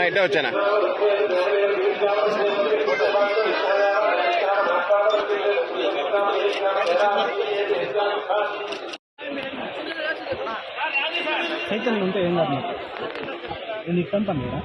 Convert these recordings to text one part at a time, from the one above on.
ఇట్టే వచ్చానా సైకిల్ ఉంటే ఏం కాదు నేను ఇస్తాను పని కదా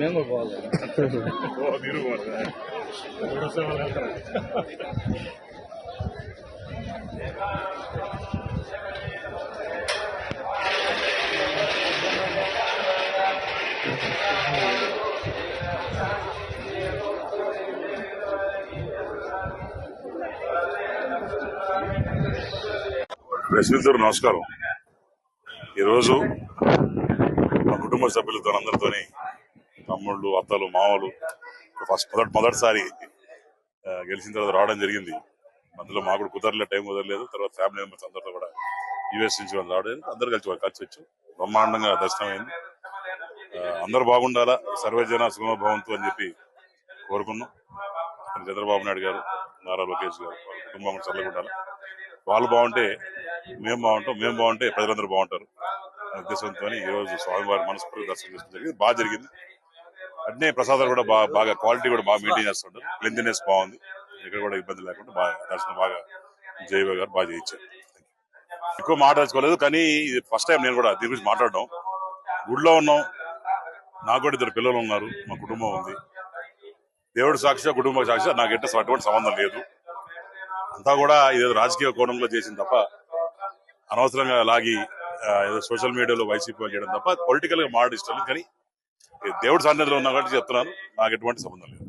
మేము పోవాలి ప్రశ్నితుడు నమస్కారం. ఈరోజు మా కుటుంబ సభ్యులతో అందరితోని తమ్ముళ్ళు అత్తలు మామలు మొదటిసారి గెలిచిన తర్వాత రావడం జరిగింది. అందులో మాకు కూడా కుదరలేదు, టైం కుదరలేదు. తర్వాత ఫ్యామిలీ మెంబర్స్ అందరితో కూడా యూఎస్ నుంచి వాళ్ళు రావడం అందరు కలిసి వచ్చి బ్రహ్మాండంగా దర్శనం అయింది. అందరూ బాగుండాలా, సర్వజన సుఖమ భవంతు అని చెప్పి కోరుకున్నాం. చంద్రబాబు నాయుడు గారు, నారా లోకేష్ గారు వాళ్ళ కుటుంబం చల్లగా ఉండాలి. వాళ్ళు బాగుంటే మేము బాగుంటాం, మేము బాగుంటే ప్రజలందరూ బాగుంటారు అనే ఉద్దేశంతో ఈరోజు స్వామివారి మనస్ఫూర్తి దర్శనం చేసుకోవడం జరిగింది. బాగా జరిగింది. అట్నే ప్రసాదాలు కూడా బాగా క్వాలిటీ కూడా బాగా మెయింటైన్ చేస్తుంటారు. క్లీన్లీనెస్ బాగుంది, ఇక్కడ కూడా ఇబ్బంది లేకుండా బాగా దర్శనం బాగా జయవ గారు బాగా చేయించారు. ఎక్కువ మాట్లాడుకోలేదు, కానీ ఇది ఫస్ట్ టైం నేను కూడా దీని గురించి మాట్లాడడం. గుడిలో ఉన్నాం, నాకు కూడా 2 పిల్లలు ఉన్నారు, మా కుటుంబం ఉంది. దేవుడు సాక్షిగా కుటుంబ సాక్షిగా నాకు అటువంటి సంబంధం లేదు. అంతా కూడా ఇదేదో రాజకీయ కోణంలో చేసింది తప్ప అనవసరంగా లాగి ఏదో సోషల్ మీడియాలో వైసీపీ చేయడం తప్ప పొలిటికల్ గా మాట్లాడి ఇష్టం. కానీ దేవుడి సన్నిధిలో ఉన్నా కాబట్టి చెప్తున్నాను, నాకు ఎటువంటి సంబంధం లేదు.